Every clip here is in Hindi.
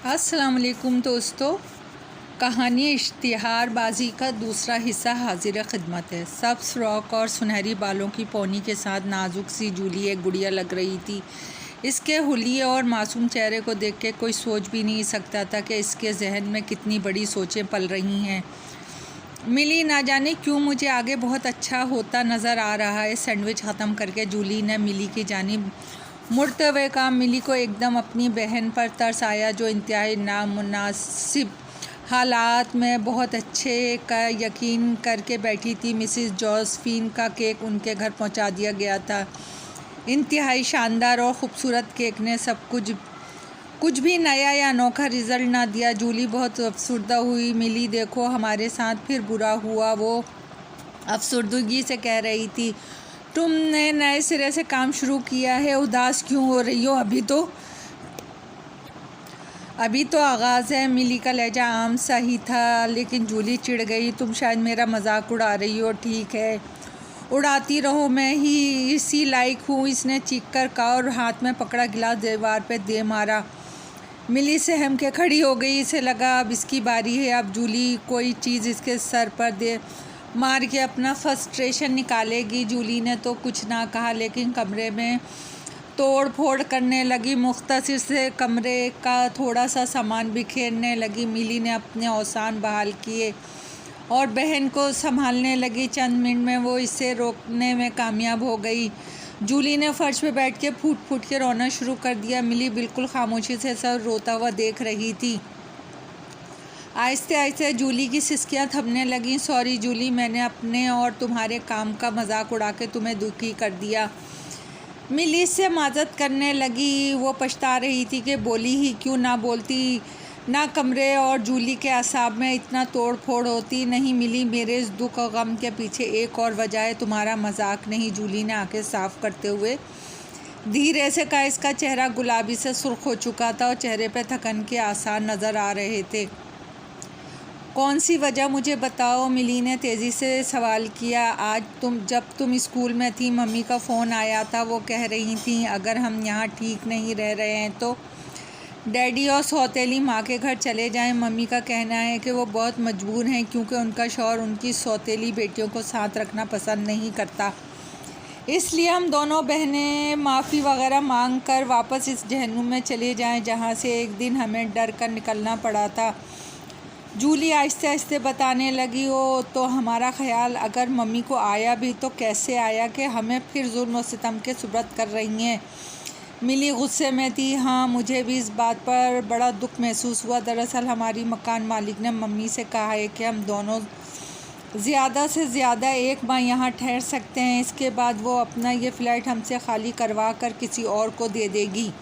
अस्सलाम वालेकुम दोस्तों। कहानी इश्तिहारबाजी का दूसरा हिस्सा हाजिर खिदमत है। सब्ज़ फ्रॉक और सुनहरी बालों की पौनी के साथ नाजुक सी जूली एक गुड़िया लग रही थी। इसके हुलिये और मासूम चेहरे को देख के कोई सोच भी नहीं सकता था कि इसके जहन में कितनी बड़ी सोचें पल रही हैं। मिली ना जाने क्यों मुझे आगे बहुत अच्छा होता नज़र आ रहा है। सैंडविच ख़त्म करके जूली ने मिली की जानिब मुड़ते हुए कहा। मिली को एकदम अपनी बहन पर तरस आया जो इंतहाई नामुनासिब हालात में बहुत अच्छे का यकीन करके बैठी थी। मिसिस जोसेफिन का केक उनके घर पहुंचा दिया गया था। इंतहाई शानदार और ख़ूबसूरत केक ने सब कुछ भी नया या अनोखा रिज़ल्ट ना दिया। जूली बहुत अफसरदा हुई। मिली देखो हमारे साथ फिर बुरा हुआ, वो अफसरदगी से कह रही थी। तुमने नए सिरे से काम शुरू किया है, उदास क्यों हो रही हो? अभी तो आगाज़ है। मिली का लहजा आम सा ही था, लेकिन जूली चिढ़ गई। तुम शायद मेरा मजाक उड़ा रही हो। ठीक है, उड़ाती रहो, मैं ही इसी लायक हूँ, इसने चीख कर कहा और हाथ में पकड़ा गिलास दीवार पे दे मारा। मिली सहम के खड़ी हो गई। इसे लगा अब इसकी बारी है, अब जूली कोई चीज़ इसके सर पर दे मार के अपना फ्रस्ट्रेशन निकालेगी। जूली ने तो कुछ ना कहा, लेकिन कमरे में तोड़ फोड़ करने लगी। मुख्तसर से कमरे का थोड़ा सा सामान बिखेरने लगी। मिली ने अपने औसान बहाल किए और बहन को संभालने लगी। चंद मिनट में वो इसे रोकने में कामयाब हो गई। जूली ने फर्श पे बैठ के फूट फूट के रोना शुरू कर दिया। मिली बिल्कुल खामोशी से सब रोता हुआ देख रही थी। आहिस्ते आहिस्ते जूली की सिसकियाँ थमने लगीं। सॉरी जूली, मैंने अपने और तुम्हारे काम का मजाक उड़ा के तुम्हें दुखी कर दिया। मिली से माजत करने लगी। वो पछता रही थी कि बोली ही क्यों ना बोलती, ना कमरे और जूली के असाब में इतना तोड़ फोड़ होती। नहीं मिली, मेरे इस दुख और गम के पीछे एक और वजह है, तुम्हारा मजाक नहीं। जूली ने आंखें साफ करते हुए धीरे से कहा। इसका चेहरा गुलाबी से सुर्ख हो चुका था और चेहरे पर थकन के आसार नज़र आ रहे थे। कौन सी वजह, मुझे बताओ, मिली ने तेज़ी से सवाल किया। आज जब तुम स्कूल में थी, मम्मी का फ़ोन आया था। वो कह रही थी अगर हम यहाँ ठीक नहीं रह रहे हैं तो डैडी और सौतेली माँ के घर चले जाएं। मम्मी का कहना है कि वो बहुत मजबूर हैं क्योंकि उनका शौहर उनकी सौतेली बेटियों को साथ रखना पसंद नहीं करता। इसलिए हम दोनों बहनें माफ़ी वगैरह मांग कर वापस इस जहन्नुम में चले जाएं जहाँ से एक दिन हमें डर कर निकलना पड़ा था। जूली आहिस्ते आहिस्ते बताने लगी। हो तो हमारा ख्याल अगर मम्मी को आया भी तो कैसे आया कि हमें फिर जुल्म और सितम के सुब्रत कर रही हैं। मिली गुस्से में थी। हाँ, मुझे भी इस बात पर बड़ा दुख महसूस हुआ। दरअसल हमारी मकान मालिक ने मम्मी से कहा है कि हम दोनों ज़्यादा से ज़्यादा एक माह यहाँ ठहर सकते हैं। इसके बाद वो अपना ये फ़्लैट हमसे खाली करवा कर किसी और को दे देगी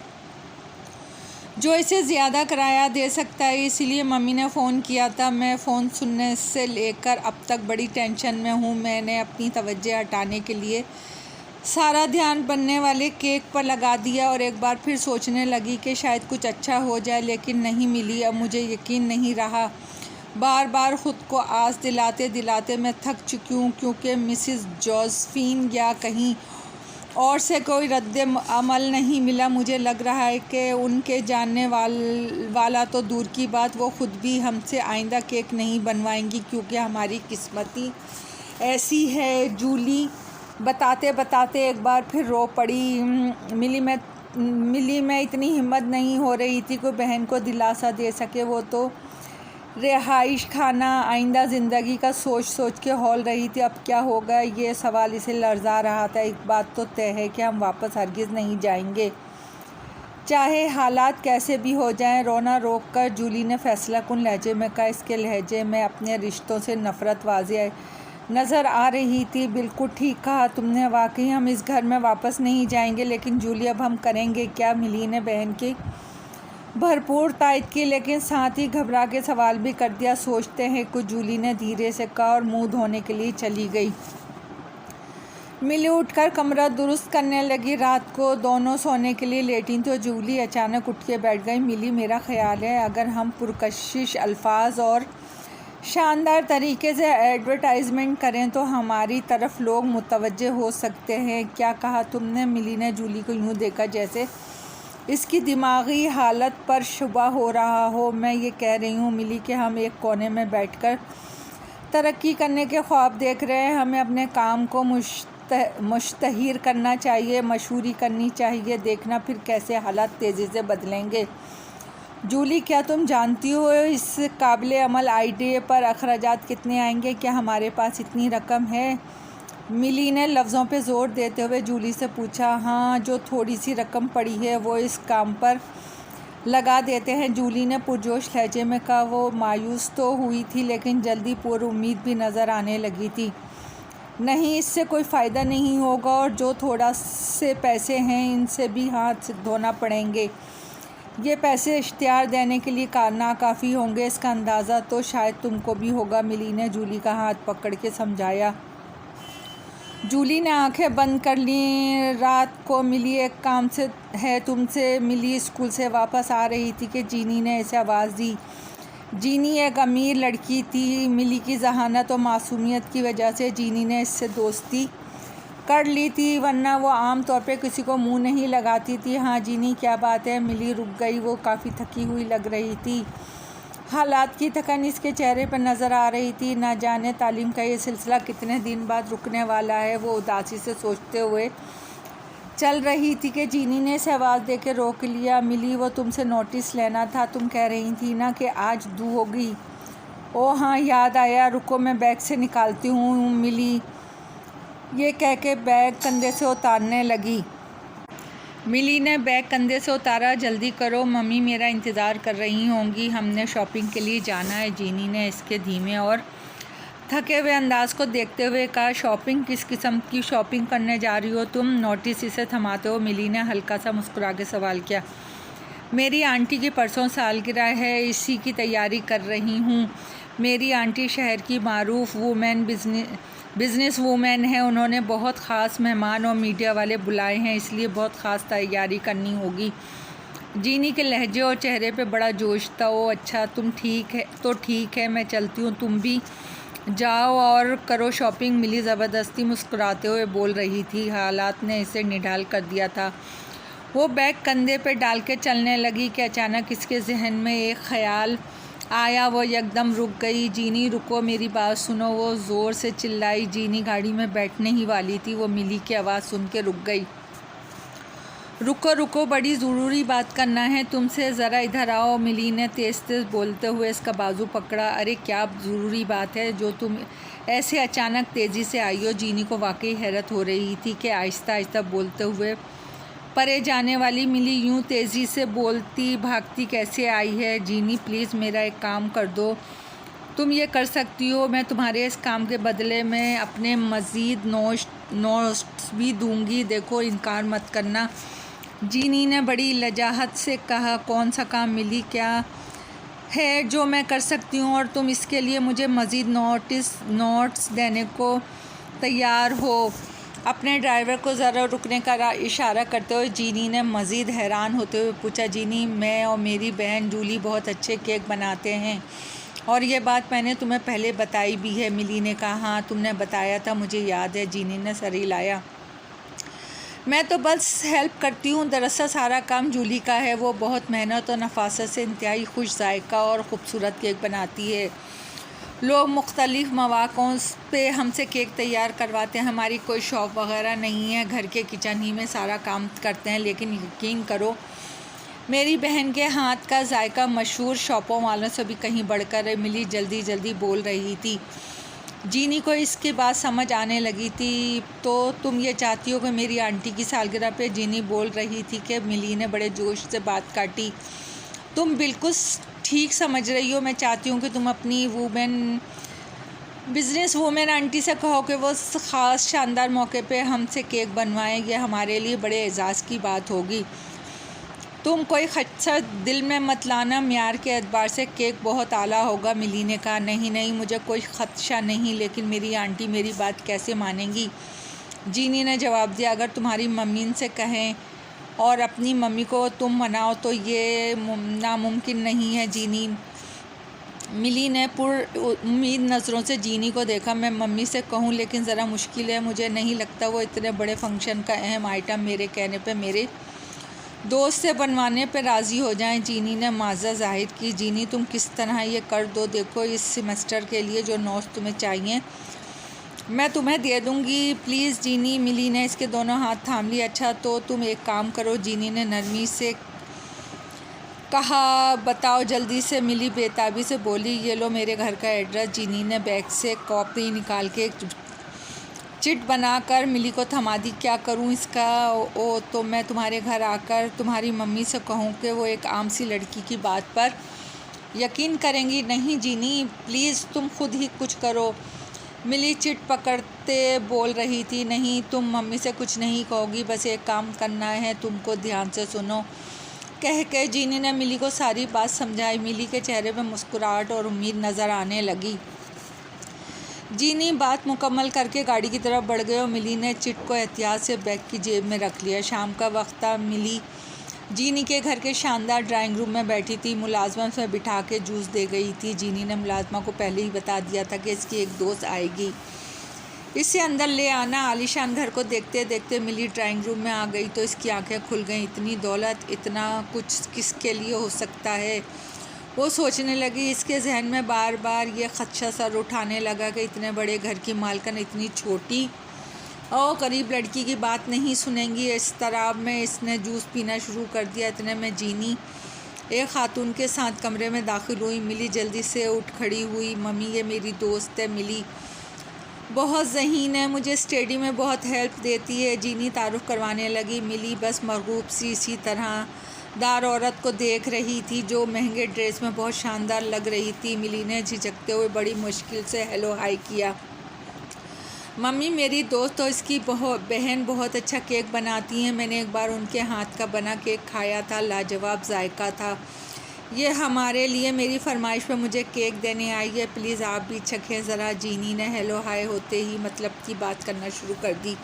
जो इसे ज़्यादा किराया दे सकता है। इसीलिए मम्मी ने फ़ोन किया था। मैं फ़ोन सुनने से लेकर अब तक बड़ी टेंशन में हूँ। मैंने अपनी तवज्जो हटाने के लिए सारा ध्यान बनने वाले केक पर लगा दिया और एक बार फिर सोचने लगी कि शायद कुछ अच्छा हो जाए, लेकिन नहीं मिली। अब मुझे यकीन नहीं रहा। बार बार ख़ुद को आस दिलाते दिलाते मैं थक चुकी हूँ क्योंकि मिसिस जोसेफिन या कहीं और से कोई रद्द अमल नहीं मिला। मुझे लग रहा है कि उनके जानने वाला तो दूर की बात, वो ख़ुद भी हमसे आइंदा केक नहीं बनवाएंगी क्योंकि हमारी किस्मत ही ऐसी है। जूली बताते बताते एक बार फिर रो पड़ी। मिली में इतनी हिम्मत नहीं हो रही थी कि बहन को दिलासा दे सके। वो तो रिहाइश खाना आइंदा ज़िंदगी का सोच सोच के हौल रही थी। अब क्या होगा, ये सवाल इसे लर्जा रहा था। एक बात तो तय है कि हम वापस हरगिज़ नहीं जाएंगे, चाहे हालात कैसे भी हो जाएं। रोना रोक कर जूली ने फैसला कुन लहजे में कहा। इसके लहजे में अपने रिश्तों से नफ़रत वाज़ेह नज़र आ रही थी। बिल्कुल ठीक कहा तुमने, वाकई हम इस घर में वापस नहीं जाएंगे। लेकिन जूली, अब हम करेंगे क्या? मिली ने बहन की भरपूर तायद की, लेकिन साथ ही घबरा के सवाल भी कर दिया। सोचते हैं कुछ, जूली ने धीरे से कहा और मुंह धोने के लिए चली गई। मिली उठकर कमरा दुरुस्त करने लगी। रात को दोनों सोने के लिए लेटी तो जूली अचानक उठ के बैठ गई। मिली, मेरा ख्याल है अगर हम पुरकशिश अल्फाज और शानदार तरीके से एडवर्टाइजमेंट करें तो हमारी तरफ लोग मुतवज्जे हो सकते हैं। क्या कहा तुमने? मिली ने जूली को यूँ देखा जैसे इसकी दिमागी हालत पर शुबा हो रहा हो। मैं ये कह रही हूँ मिली कि हम एक कोने में बैठकर तरक्की करने के ख्वाब देख रहे हैं। हमें अपने काम को मुश्तहिर करना चाहिए, मशहूरी करनी चाहिए। देखना फिर कैसे हालात तेज़ी से बदलेंगे। जूली, क्या तुम जानती हो इस काबिल अमल आइडिया पर अखराजात कितने आएंगे? क्या हमारे पास इतनी रकम है? मिली ने लफ्ज़ों पे ज़ोर देते हुए जूली से पूछा। हाँ, जो थोड़ी सी रकम पड़ी है वो इस काम पर लगा देते हैं, जूली ने पुरजोश लहजे में कहा। वो मायूस तो हुई थी लेकिन जल्दी पूरी उम्मीद भी नज़र आने लगी थी। नहीं, इससे कोई फ़ायदा नहीं होगा और जो थोड़ा से पैसे हैं इनसे भी हाथ धोना पड़ेंगे। ये पैसे इश्तिहार देने के लिए नाकाफ़ी होंगे, इसका अंदाज़ा तो शायद तुमको भी होगा। मिली ने जूली का हाथ पकड़ के समझाया। जूली ने आंखें बंद कर ली। रात को मिली एक काम से है तुमसे। मिली स्कूल से वापस आ रही थी कि जीनी ने इसे आवाज़ दी। जीनी एक अमीर लड़की थी। मिली की जहानत और मासूमियत की वजह से जीनी ने इससे दोस्ती कर ली थी, वरना वो आम तौर पे किसी को मुंह नहीं लगाती थी। हाँ जीनी, क्या बात है? मिली रुक गई। वो काफ़ी थकी हुई लग रही थी। हालात की थकान इसके चेहरे पर नज़र आ रही थी। ना जाने तालीम का ये सिलसिला कितने दिन बाद रुकने वाला है, वो उदासी से सोचते हुए चल रही थी कि जीनी ने इसे आवाज़ दे के रोक लिया। मिली, वो तुमसे नोटिस लेना था। तुम कह रही थी ना कि आज दू होगी। ओह हाँ, याद आया, रुको मैं बैग से निकालती हूँ। मिली ये कह के बैग कंधे से उतारने लगी। मिली ने बैग कंधे से उतारा। जल्दी करो, मम्मी मेरा इंतज़ार कर रही होंगी, हमने शॉपिंग के लिए जाना है। जीनी ने इसके धीमे और थके हुए अंदाज को देखते हुए कहा। शॉपिंग? किस किस्म की शॉपिंग करने जा रही हो तुम? नोटिस इसे थमाते हो मिली ने हल्का सा मुस्कुरा के सवाल किया। मेरी आंटी की परसों सालगिरह है, इसी की तैयारी कर रही हूँ। मेरी आंटी शहर की मारूफ बिज़नेस वूमेन है। उन्होंने बहुत ख़ास मेहमान और मीडिया वाले बुलाए हैं, इसलिए बहुत ख़ास तैयारी करनी होगी। जीनी के लहजे और चेहरे पे बड़ा जोश था। ओ अच्छा, तुम ठीक है तो ठीक है, मैं चलती हूँ, तुम भी जाओ और करो शॉपिंग। मिली ज़बरदस्ती मुस्कुराते हुए बोल रही थी। हालात ने इसे निढाल कर दिया था। वो बैग कंधे पे डाल के चलने लगी कि अचानक इसके जहन में एक ख़याल आया। वो एकदम रुक गई। जीनी रुको, मेरी बात सुनो, वो ज़ोर से चिल्लाई। जीनी गाड़ी में बैठने ही वाली थी। वो मिली की आवाज़ सुन के रुक गई। रुको रुको, बड़ी ज़रूरी बात करना है तुमसे, ज़रा इधर आओ। मिली ने तेज़ तेज़ बोलते हुए इसका बाजू पकड़ा। अरे क्या ज़रूरी बात है जो तुम ऐसे अचानक तेज़ी से आई हो? जीनी को वाकई हैरत हो रही थी कि आहिस्ता आहिस्ता बोलते हुए परे जाने वाली मिली यूं तेज़ी से बोलती भागती कैसे आई है? जीनी प्लीज़ मेरा एक काम कर दो। तुम ये कर सकती हो, मैं तुम्हारे इस काम के बदले में अपने मज़ीद नोट्स भी दूंगी। देखो, इनकार मत करना। जीनी ने बड़ी लजाहत से कहा। कौन सा काम मिली? क्या है जो मैं कर सकती हूँ और तुम इसके लिए मुझे मज़ीद नोट्स देने को तैयार हो? अपने ड्राइवर को ज़रा रुकने का इशारा करते हुए जीनी ने मज़ीद हैरान होते हुए पूछा। जीनी, मैं और मेरी बहन जूली बहुत अच्छे केक बनाते हैं और ये बात मैंने तुम्हें पहले बताई भी है। मिली ने कहा। हाँ, तुमने बताया था, मुझे याद है। जीनी ने सर हिलाया। मैं तो बस हेल्प करती हूँ। दरअसल सारा काम जूली का है। वो बहुत मेहनत और नफासत से इंतहाई खुश जायका और ख़ूबसूरत केक बनाती है। लोग मुख्तलिफ़ मौक़ों पे हमसे केक तैयार करवाते हैं। हमारी कोई शॉप वगैरह नहीं है, घर के किचन ही में सारा काम करते हैं। लेकिन यकीन करो, मेरी बहन के हाथ का जायका मशहूर शॉपों वालों से भी कहीं बढ़कर है। मिली जल्दी बोल रही थी। जीनी को इसकी बात समझ आने लगी थी। तो तुम ये चाहती हो कि मेरी आंटी की सालगिरह पे? जीनी बोल रही थी कि मिली ने बड़े जोश से बात काटी। तुम बिल्कुल ठीक समझ रही हो। मैं चाहती हूँ कि तुम अपनी बिज़नेस वूमेन आंटी से कहो कि वो ख़ास शानदार मौके पे हमसे केक बनवाएं। ये हमारे लिए बड़े एजाज़ की बात होगी। तुम कोई खदशा दिल में मत लाना, म्यार के एतबार से केक बहुत आला होगा। मिली ने कहा। नहीं, मुझे कोई खदशा नहीं, लेकिन मेरी आंटी मेरी बात कैसे मानेंगी? जीनी ने जवाब दिया। अगर तुम्हारी मम्मी से कहें और अपनी मम्मी को तुम मनाओ तो ये नामुमकिन नहीं है। जीनी, मिली ने उम्मीद नज़रों से जीनी को देखा। मैं मम्मी से कहूँ, लेकिन ज़रा मुश्किल है। मुझे नहीं लगता वो इतने बड़े फंक्शन का अहम आइटम मेरे कहने पे मेरे दोस्त से बनवाने पर राज़ी हो जाएं। जीनी ने माज़ा ज़ाहिर की। जीनी तुम किस तरह ये कर दो, देखो इस सेमेस्टर के लिए जो नोट्स तुम्हें चाहिए मैं तुम्हें दे दूँगी, प्लीज़ जीनी। मिली ने इसके दोनों हाथ थाम लिए। अच्छा तो तुम एक काम करो, जीनी ने नरमी से कहा। बताओ जल्दी से। मिली बेताबी से बोली। ये लो मेरे घर का एड्रेस। जीनी ने बैग से कॉपी निकाल के चिट बनाकर मिली को थमा दी। क्या करूं इसका? ओ तो मैं तुम्हारे घर आकर तुम्हारी मम्मी से कहूं कि वो एक आम सी लड़की की बात पर यकीन करेंगी? नहीं जीनी, प्लीज़ तुम खुद ही कुछ करो। मिली चिट पकड़ते बोल रही थी। नहीं, तुम मम्मी से कुछ नहीं कहोगी, बस एक काम करना है तुमको, ध्यान से सुनो। कह के जीनी ने मिली को सारी बात समझाई। मिली के चेहरे पर मुस्कुराहट और उम्मीद नज़र आने लगी। जीनी बात मुकम्मल करके गाड़ी की तरफ बढ़ गए और मिली ने चिट को एहतियात से बैग की जेब में रख लिया। शाम का वक्त था। मिली जीनी के घर के शानदार ड्राइंग रूम में बैठी थी। मुलाजमा से बिठा के जूस दे गई थी। जीनी ने मुलाजमा को पहले ही बता दिया था कि इसकी एक दोस्त आएगी, इसे अंदर ले आना। आलीशान घर को देखते देखते मिली ड्राइंग रूम में आ गई तो इसकी आंखें खुल गईं। इतनी दौलत, इतना कुछ किसके लिए हो सकता है? वो सोचने लगी। इसके जहन में बार बार ये खदशा सर उठाने लगा कि इतने बड़े घर की मालकिन इतनी छोटी और गरीब लड़की की बात नहीं सुनेंगी। इस तरह में इसने जूस पीना शुरू कर दिया। इतने में जीनी एक खातून के साथ कमरे में दाखिल हुई। मिली जल्दी से उठ खड़ी हुई। मम्मी, ये मेरी दोस्त है मिली, बहुत ज़हीन है, मुझे स्टडी में बहुत हेल्प देती है। जीनी तारुफ़ करवाने लगी। मिली बस मरगूब सी इसी तरह दार औरत को देख रही थी जो महंगे ड्रेस में बहुत शानदार लग रही थी। मिली ने झिझकते हुए बड़ी मुश्किल से हेलो हाय किया। मम्मी, मेरी दोस्त और इसकी बहन बहुत अच्छा केक बनाती हैं। मैंने एक बार उनके हाथ का बना केक खाया था, लाजवाब जायका था। ये हमारे लिए मेरी फरमाइश पे मुझे केक देने आई है, प्लीज़ आप भी चखें ज़रा। जीनी ने हेलो हाय होते ही मतलब की बात करना शुरू कर दी।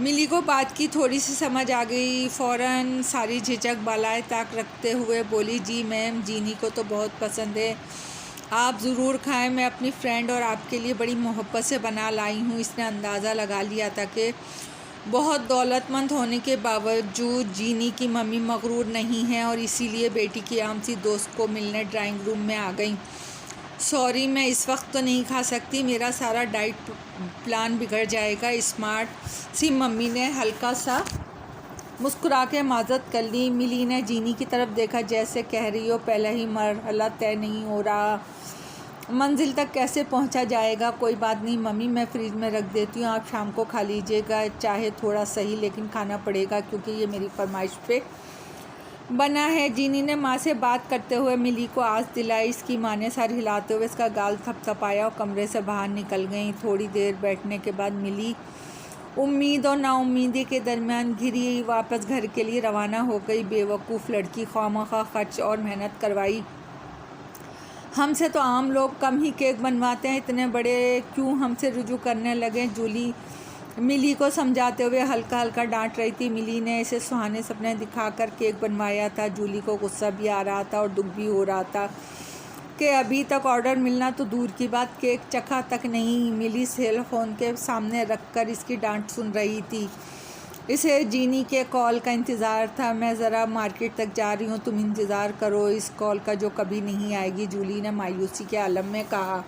मिली को बात की थोड़ी सी समझ आ गई। फ़ौरन सारी झिझक बालाए ताक रखते हुए बोली, जी मैम, जीनी को तो बहुत पसंद है, आप ज़रूर खाएं। मैं अपनी फ्रेंड और आपके लिए बड़ी मोहब्बत से बना लाई हूँ। इसने अंदाज़ा लगा लिया था कि बहुत दौलतमंद होने के बावजूद जीनी की मम्मी मगरूर नहीं है और इसीलिए बेटी की आम सी दोस्त को मिलने ड्राइंग रूम में आ गई। सॉरी, मैं इस वक्त तो नहीं खा सकती, मेरा सारा डाइट प्लान बिगड़ जाएगा। स्मार्ट सी मम्मी ने हल्का सा मुस्कुरा के माजत कर ली। मिली ने जीनी की तरफ देखा जैसे कह रही हो पहला ही मरहला तय नहीं हो रहा, मंजिल तक कैसे पहुंचा जाएगा। कोई बात नहीं मम्मी, मैं फ्रिज में रख देती हूँ, आप शाम को खा लीजिएगा, चाहे थोड़ा सही लेकिन खाना पड़ेगा क्योंकि ये मेरी फरमाइश पे बना है। जीनी ने माँ से बात करते हुए मिली को आस दिलाई। इसकी माँ ने सर हिलाते हुए इसका गाल थपथपाया और कमरे से बाहर निकल गई। थोड़ी देर बैठने के बाद मिली उम्मीद और नाउम्मीदी के दरमियान घिरी वापस घर के लिए रवाना हो गई। बेवकूफ़ लड़की, ख्वामखा खर्च और मेहनत करवाई। हमसे तो आम लोग कम ही केक बनवाते हैं, इतने बड़े क्यों हमसे रुजू करने लगे। जूली मिली को समझाते हुए हल्का हल्का डांट रही थी। मिली ने इसे सुहाने सपने दिखाकर केक बनवाया था। जूली को गुस्सा भी आ रहा था और दुख भी हो रहा था कि अभी तक ऑर्डर मिलना तो दूर की बात, केक चखा तक नहीं। मिली सेल फ़ोन के सामने रखकर इसकी डांट सुन रही थी। इसे जीनी के कॉल का इंतज़ार था। मैं ज़रा मार्केट तक जा रही हूँ, तुम इंतज़ार करो इस कॉल का जो कभी नहीं आएगी, जूली ने मायूसी के आलम में कहा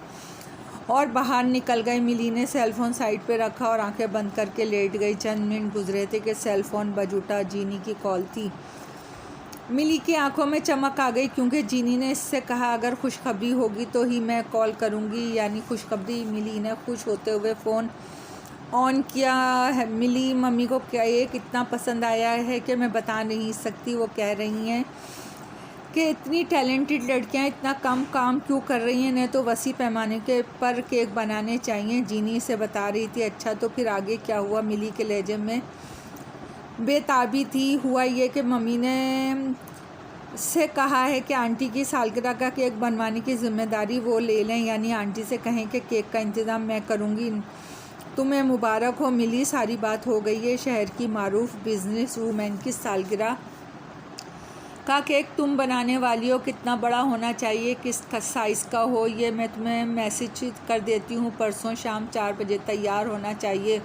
और बाहर निकल गई। मिली ने सेलफ़ोन साइड पे रखा और आंखें बंद करके लेट गई। चंद मिनट गुजरे थे कि सेलफ़ोन बज उठा। जीनी की कॉल थी। मिली की आंखों में चमक आ गई क्योंकि जीनी ने इससे कहा अगर खुशखबरी होगी तो ही मैं कॉल करूँगी, यानी खुशखबरी। मिली ने खुश होते हुए फ़ोन ऑन किया है। मिली, मम्मी को केक इतना पसंद आया है कि मैं बता नहीं सकती। वो कह रही हैं कि इतनी टैलेंटेड लड़कियां इतना कम काम क्यों कर रही हैं, नहीं तो वसी पैमाने के पर केक बनाने चाहिए। जीनी से बता रही थी। अच्छा तो फिर आगे क्या हुआ? मिली के लहजे में बेताबी थी। हुआ ये कि मम्मी ने से कहा है कि आंटी की सालगिरह का केक बनवाने की ज़िम्मेदारी वो ले लें, यानी आंटी से कहें कि केक का इंतज़ाम मैं करूँगी। तुम्हें मुबारक हो मिली, सारी बात हो गई है। शहर की मारूफ बिजनेस वूमेन की सालगिरह का केक तुम बनाने वाली हो, कितना बड़ा होना चाहिए, किस साइज़ का हो, ये मैं तुम्हें मैसेज कर देती हूँ। परसों शाम 4 बजे तैयार होना चाहिए।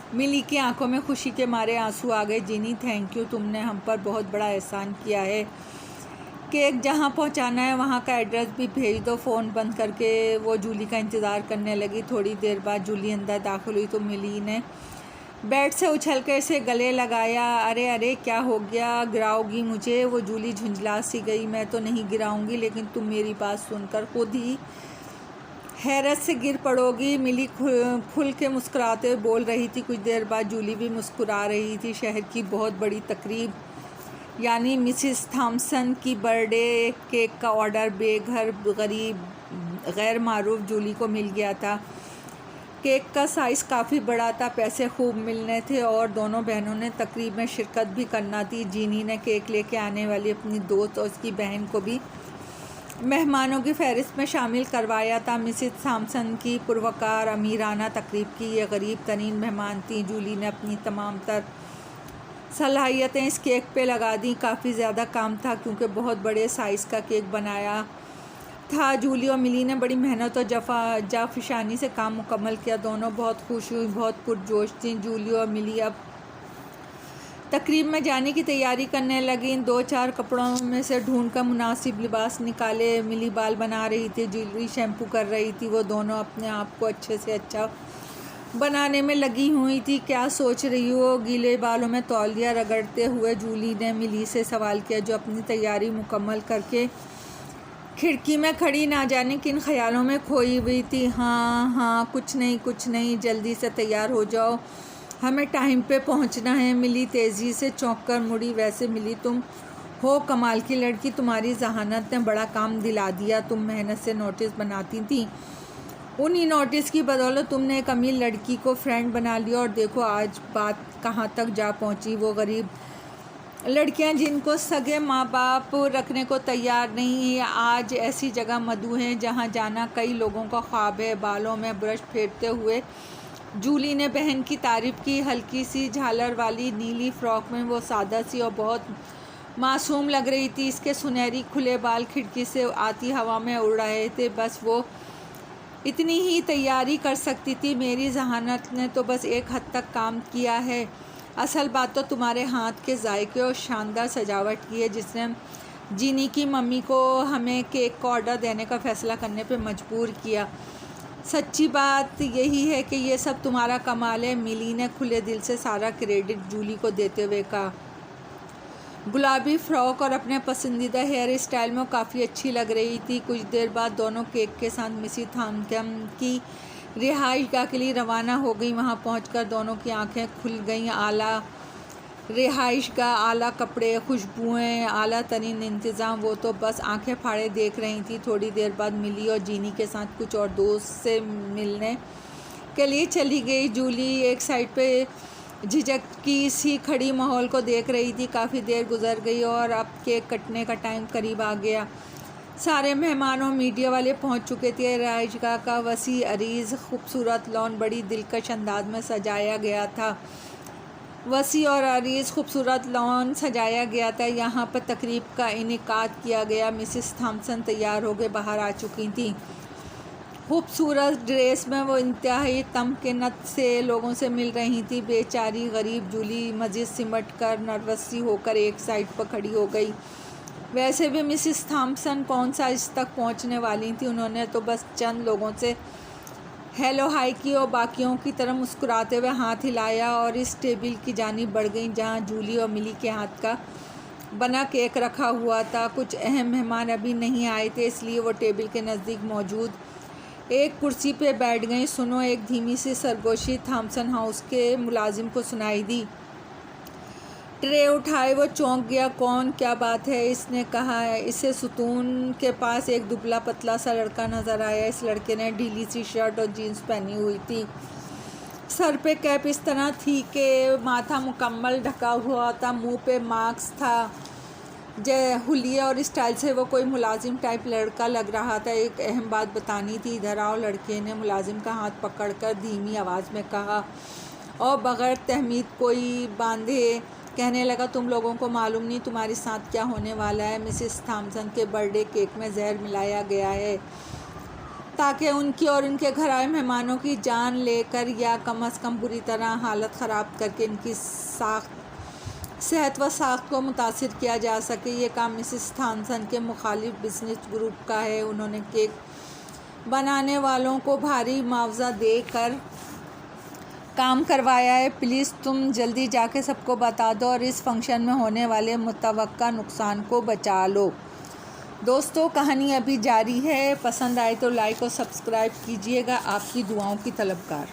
मिली की आंखों में खुशी के मारे आंसू आ गए। जीनी थैंक यू, तुमने हम पर बहुत बड़ा एहसान किया है। केक जहाँ पहुँचाना है वहाँ का एड्रेस भी भेज दो। फ़ोन बंद करके वो जूली का इंतज़ार करने लगी। थोड़ी देर बाद जूली अंदर दाखिल हुई तो मिली ने बेड से उछल कर इसे गले लगाया। अरे अरे क्या हो गया, गिराओगी मुझे? वो जूली झुंझला सी गई। मैं तो नहीं गिराऊंगी, लेकिन तुम मेरी बात सुनकर खुद ही हैरत से गिर पड़ोगी। मिली खुल के मुस्कुराते हुए बोल रही थी। कुछ देर बाद जूली भी मुस्कुरा रही थी। शहर की बहुत बड़ी तकरीब यानी मिसिस थॉम्सन की बर्थडे केक का ऑर्डर बेघर गरीब गैर मारूफ जूली को मिल गया था। केक का साइज़ काफ़ी बड़ा था, पैसे खूब मिलने थे और दोनों बहनों ने तकरीब में शिरकत भी करना थी। जीनी ने केक लेके आने वाली अपनी दोस्त और उसकी बहन को भी मेहमानों की फहरिस्त में शामिल करवाया था। मिसिस थॉम्सन की पुरवकार अमीराना तकरीब की ये गरीब तरीन मेहमान थी। जूली ने अपनी तमाम तर सलाहियतें इस केक पे लगा दी। काफ़ी ज़्यादा काम था क्योंकि बहुत बड़े साइज़ का केक बनाया था। जूली और मिली ने बड़ी मेहनत और जाफिशानी से काम मुकम्मल किया। दोनों बहुत खुश हुई, बहुत पुरजोश थी। जूली और मिली अब तकरीब में जाने की तैयारी करने लगी। इन 2-4 कपड़ों में से ढूंढकर मुनासिब लिबास निकाले। मिली बाल बना रही थी, जूली शैम्पू कर रही थी। वो दोनों अपने आप को अच्छे से अच्छा बनाने में लगी हुई थी। क्या सोच रही हो? गीले बालों में तौलिया रगड़ते हुए जूली ने मिली से सवाल किया, जो अपनी तैयारी मुकम्मल करके खिड़की में खड़ी ना जाने किन ख्यालों में खोई हुई थी। हाँ कुछ नहीं, जल्दी से तैयार हो जाओ, हमें टाइम पे पहुंचना है। मिली तेज़ी से चौंक कर मुड़ी। वैसे मिली तुम हो कमाल की लड़की, तुम्हारी जहानत ने बड़ा काम दिला दिया। तुम मेहनत से नोटिस बनाती थी, उन्हीं नोटिस की बदौलत तुमने एक अमीर लड़की को फ्रेंड बना लिया और देखो आज बात कहाँ तक जा पहुँची। वो गरीब लड़कियां जिनको सगे माँ बाप रखने को तैयार नहीं है, आज ऐसी जगह मधु हैं जहाँ जाना कई लोगों का ख्वाब है। बालों में ब्रश फेरते हुए जूली ने बहन की तारीफ़ की। हल्की सी झालर वाली नीली फ़्रॉक में वो सादा सी और बहुत मासूम लग रही थी। इसके सुनहरी खुले बाल खिड़की से आती हवा में उड़ रहे थे। बस वो इतनी ही तैयारी कर सकती थी। मेरी जहानत ने तो बस एक हद तक काम किया है, असल बात तो तुम्हारे हाथ के जायके और शानदार सजावट की है, जिसने जीनी की मम्मी को हमें केक का ऑर्डर देने का फ़ैसला करने पे मजबूर किया। सच्ची बात यही है कि ये सब तुम्हारा कमाल है। मिली ने खुले दिल से सारा क्रेडिट जूली को देते हुए कहा। गुलाबी फ़्रॉक और अपने पसंदीदा हेयर स्टाइल में काफ़ी अच्छी लग रही थी। कुछ देर बाद दोनों केक के साथ मिसिस थॉम्सन की रिहाइशगाह के लिए रवाना हो गई। वहां पहुंचकर दोनों की आंखें खुल गईं। आला रिहाइशगाह, आला कपड़े, खुशबुएं, आला तरीन इंतज़ाम, वो तो बस आंखें फाड़े देख रही थी। थोड़ी देर बाद मिली और जीनी के साथ कुछ और दोस्त से मिलने के लिए चली गई। जूली एक साइड पे झिझक की सी खड़ी माहौल को देख रही थी। काफ़ी देर गुजर गई और अब केक कटने का टाइम करीब आ गया। सारे मेहमान और मीडिया वाले पहुंच चुके थे। रिहाइशगाह का वसी अरीज़ खूबसूरत लॉन बड़ी दिलकश अंदाज में सजाया गया था। वसी और अरीज़ खूबसूरत लॉन सजाया गया था। यहाँ पर तकरीब का इनेकाद किया गया। मिसिस थॉम्सन तैयार होकर बाहर आ चुकी थी। खूबसूरत ड्रेस में वो इंतहाई तमकिनत से लोगों से मिल रही थी। बेचारी गरीब जूली मज़ीद सिमट कर नर्वस सी होकर एक साइड पर खड़ी हो गई। वैसे भी मिसिस थॉम्सन कौन सा इस तक पहुंचने वाली थी। उन्होंने तो बस चंद लोगों से हेलो हाय की और बाकियों की तरह मुस्कुराते हुए हाथ हिलाया और इस टेबल की जानिब बढ़ गई जहां जूली और मिली के हाथ का बना केक रखा हुआ था। कुछ अहम मेहमान अभी नहीं आए थे, इसलिए वो टेबल के नज़दीक मौजूद एक कुर्सी पे बैठ गई। सुनो, एक धीमी सी सरगोशी थॉम्सन हाउस के मुलाजिम को सुनाई दी। ट्रे उठाए वो चौंक गया। कौन, क्या बात है? इसने कहा। इसे सुतून के पास एक दुबला पतला सा लड़का नज़र आया। इस लड़के ने ढीली सी शर्ट और जीन्स पहनी हुई थी। सर पे कैप इस तरह थी कि माथा मुकम्मल ढका हुआ था। मुंह पे मास्क था। जय हुलिया और स्टाइल से वो कोई मुलाजिम टाइप लड़का लग रहा था। एक अहम बात बतानी थी। इधर आओ। लड़के ने मुलाजिम का हाथ पकड़कर धीमी आवाज़ में कहा और बग़ैर तहमीद कोई बांधे कहने लगा, तुम लोगों को मालूम नहीं तुम्हारे साथ क्या होने वाला है। मिसिस थॉम्सन के बर्थडे केक में जहर मिलाया गया है। ताकि उनकी और उनके घर आए मेहमानों की जान लेकर या कम से कम बुरी तरह हालत ख़राब करके इनकी सेहत व साख्त को मुतासिर किया जा सके। ये काम मिसेस थॉमसन के मुखालिफ बिजनेस ग्रुप का है। उन्होंने केक बनाने वालों को भारी मुआवजा देकर काम करवाया है। प्लीज़ तुम जल्दी जाके सबको बता दो और इस फंक्शन में होने वाले मुतवक्का नुकसान को बचा लो। दोस्तों, कहानी अभी जारी है। पसंद आए तो लाइक और सब्सक्राइब कीजिएगा। आपकी दुआओं की तलबगार।